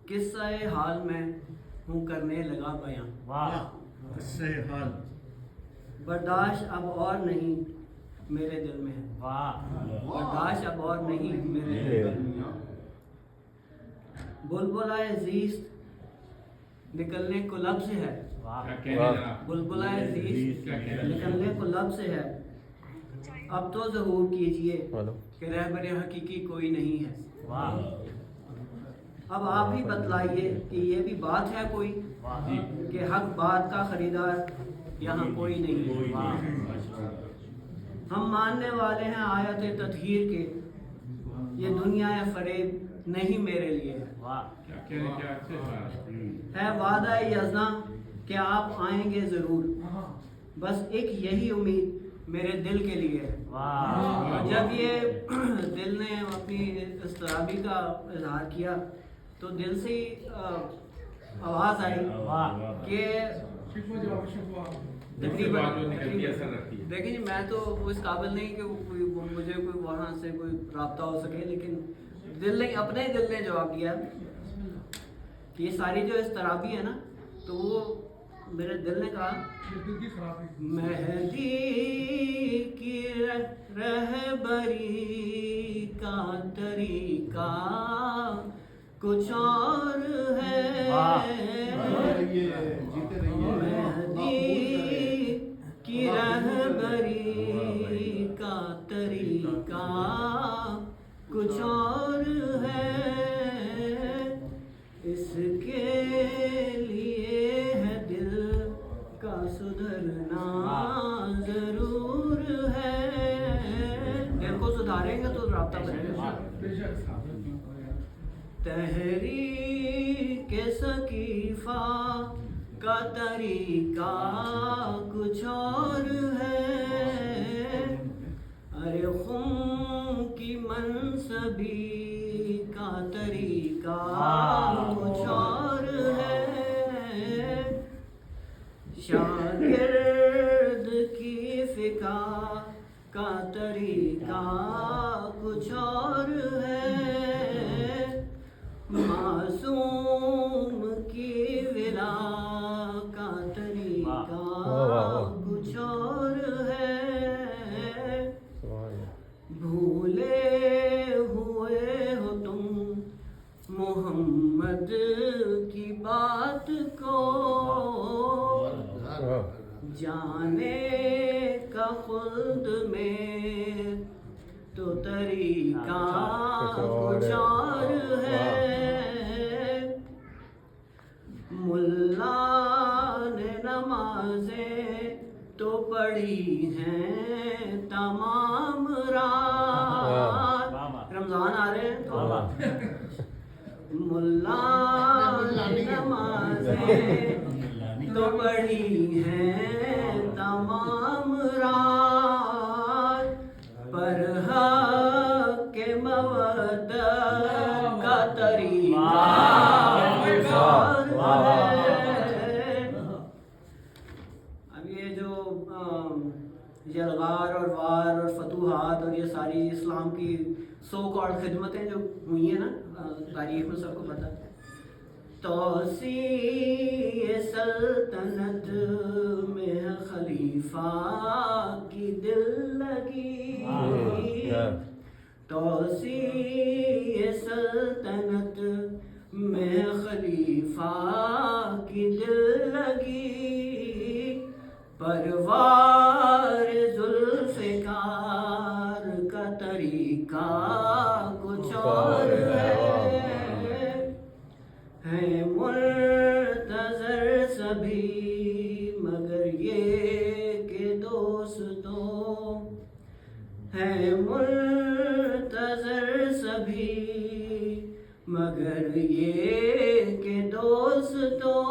قصہ حال میں ہوں کرنے لگا بیاں، قصہ حال برداشت اب اور نہیں میرے دل میں ہے، برداشت اب اور نہیں میرے دل میں ہے۔ بلبلائے زیست نکلنے کو لب سے ہے، بلبلائے زیست نکلنے کو لب سے ہے، اب تو ظہور کیجئے کہ رہبر حقیقی کوئی نہیں ہے۔ اب آپ ہی بتلائیے کہ یہ بھی بات ہے کوئی کہ حق بات کا خریدار یہاں کوئی نہیں ہے۔ ہم ماننے والے ہیں آیت تطہیر کے، یہ دنیا فریب نہیں میرے لیے ہے وعدہ یزنا کہ آپ آئیں گے ضرور، بس ایک یہی امید میرے دل کے لیے ہے۔ جب یہ دل نے اپنی اضطرابی کا اظہار کیا تو دل سے ہی آواز آئی کہ دیکھیں جی میں تو اس قابل نہیں کہ مجھے کوئی وہاں سے کوئی رابطہ ہو سکے، لیکن دل نے اپنے دل نے جواب دیا کہ یہ ساری جو اضطرابی ہے نا، تو وہ میرے دل نے کہا مہدی کی رہبری کا طریقہ کچھ اور ہے، مہدی کی رہبری کا طریقہ کچھ اور ہے، اس کے لیے ہے دل کا سدھرنا ضرور ہے، دل کو سدھاریں گے تو رابطہ بنے گا۔ تحریک ثقیفہ کا طریقہ کچھ اور ہے، ارے خم کی منصبی کا طریقہ کچھ اور ہے، شاگرد کی فقہ کا طریقہ کچھ اور ہے، معصوم کی ولا کا طریقہ کچھ اور ہے، بھولے ہوئے ہو تم محمد کی بات کو، جانے کا خلد میں تو طریقہ کچھ اور ہے، ملا نے نمازیں تو پڑھی ہیں تمام رات، رمضان آ رہے ہیں تو ملا نے نمازیں تو پڑھی ہیں تمام رات، پر حق کے مودت کا طریقہ کچھ اور ہے۔ اب یہ جو یلغار اور وار اور فتوحات اور یہ ساری اسلام کی سو کارڈ خدمتیں جو ہوئی ہیں نا تاریخ میں، سب کو پتہ ہے، توسیع سلطنت میں خلیفہ کی دل لگی، توسیع سلطنت میں خلیفہ کی دل لگی، پروار ذوالفقار کا طریقہ کچھ اور ہے منتظر سبھی مگر یہ کہ دوستوں، ہے منتظر سبھی مگر یہ کہ دوستوں،